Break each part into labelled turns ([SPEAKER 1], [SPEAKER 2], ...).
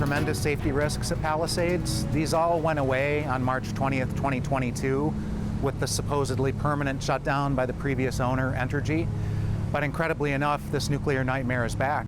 [SPEAKER 1] tremendous safety risks at Palisades. These all went away on March 20th, 2022 with the supposedly permanent shutdown by the previous owner, Entergy. But incredibly enough, this nuclear nightmare is back.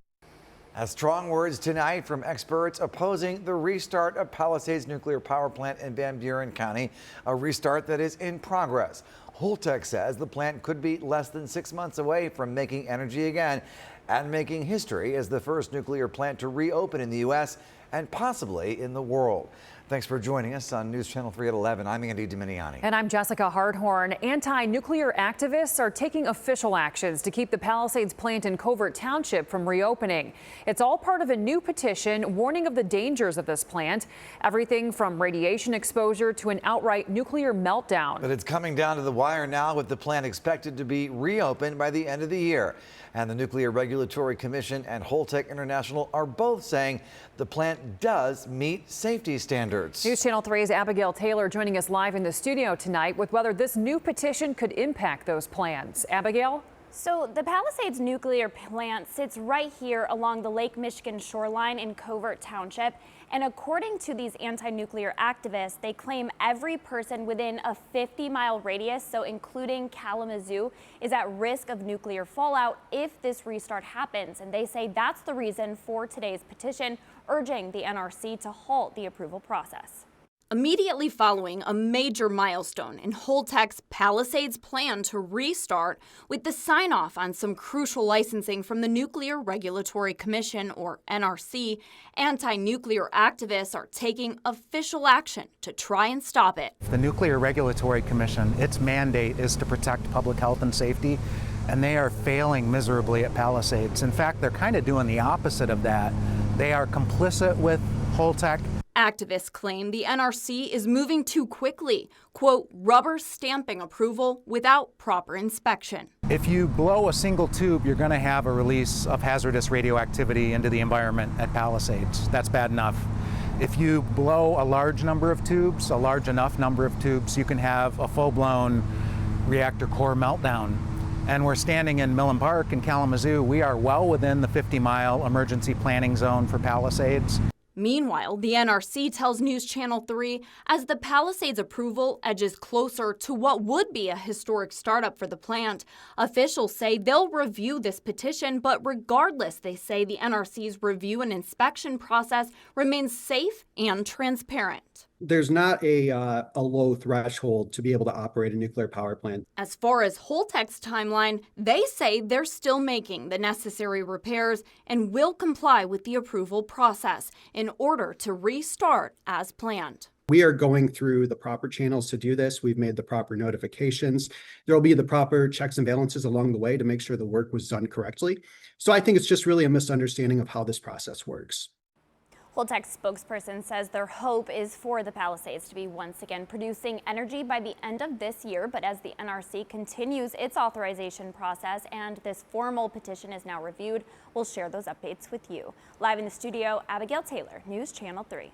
[SPEAKER 2] Strong words tonight from experts opposing the restart of Palisades nuclear power plant in Van Buren County, a restart that is in progress. Holtec says the plant could be less than 6 months away from making energy again and making history as the first nuclear plant to reopen in the U.S. and possibly in the world. Thanks for joining us on News Channel 3 at 11. I'm Andy Dominiani.
[SPEAKER 3] And I'm Jessica Hardhorn. Anti-nuclear activists are taking official actions to keep the Palisades plant in Covert Township from reopening. It's all part of a new petition warning of the dangers of this plant, everything from radiation exposure to an outright nuclear meltdown.
[SPEAKER 2] But it's coming down to the wire now, with the plant expected to be reopened by the end of the year. And the Nuclear Regulatory Commission and Holtec International are both saying the plant does meet safety standards.
[SPEAKER 3] News Channel 3's Abigail Taylor joining us live in the studio tonight with whether this new petition could impact those plans. Abigail?
[SPEAKER 4] So the Palisades nuclear plant sits right here along the Lake Michigan shoreline in Covert Township. And according to these anti-nuclear activists, they claim every person within a 50-mile radius, so including Kalamazoo, is at risk of nuclear fallout if this restart happens. And they say that's the reason for today's petition, urging the NRC to halt the approval process.
[SPEAKER 5] Immediately following a major milestone in Holtec's Palisades plan to restart, with the sign-off on some crucial licensing from the Nuclear Regulatory Commission, or NRC, anti-nuclear activists are taking official action to try and stop it.
[SPEAKER 1] The Nuclear Regulatory Commission, its mandate is to protect public health and safety, and they are failing miserably at Palisades. In fact, they're kind of doing the opposite of that. They are complicit with Holtec.
[SPEAKER 5] Activists claim the NRC is moving too quickly, quote, rubber stamping approval without proper inspection.
[SPEAKER 1] If you blow a single tube, you're going to have a release of hazardous radioactivity into the environment at Palisades. That's bad enough. If you blow a large number of tubes, a large enough number of tubes, you can have a full-blown reactor core meltdown. And we're standing in Millen Park in Kalamazoo. We are well within the 50-mile emergency planning zone for Palisades.
[SPEAKER 5] Meanwhile, the NRC tells News Channel 3 as the Palisades approval edges closer to what would be a historic startup for the plant, officials say they'll review this petition, but regardless, they say the NRC's review and inspection process remains safe and transparent.
[SPEAKER 6] There's not a low threshold to be able to operate a nuclear power plant.
[SPEAKER 5] As far as Holtec's timeline, they say they're still making the necessary repairs and will comply with the approval process in order to restart as planned.
[SPEAKER 6] We are going through the proper channels to do this. We've made the proper notifications. There will be the proper checks and balances along the way to make sure the work was done correctly. So I think it's just really a misunderstanding of how this process works.
[SPEAKER 4] Holtec's spokesperson says their hope is for the Palisades to be once again producing energy by the end of this year. But as the NRC continues its authorization process and this formal petition is now reviewed, we'll share those updates with you. Live in the studio, Abigail Taylor, News Channel 3.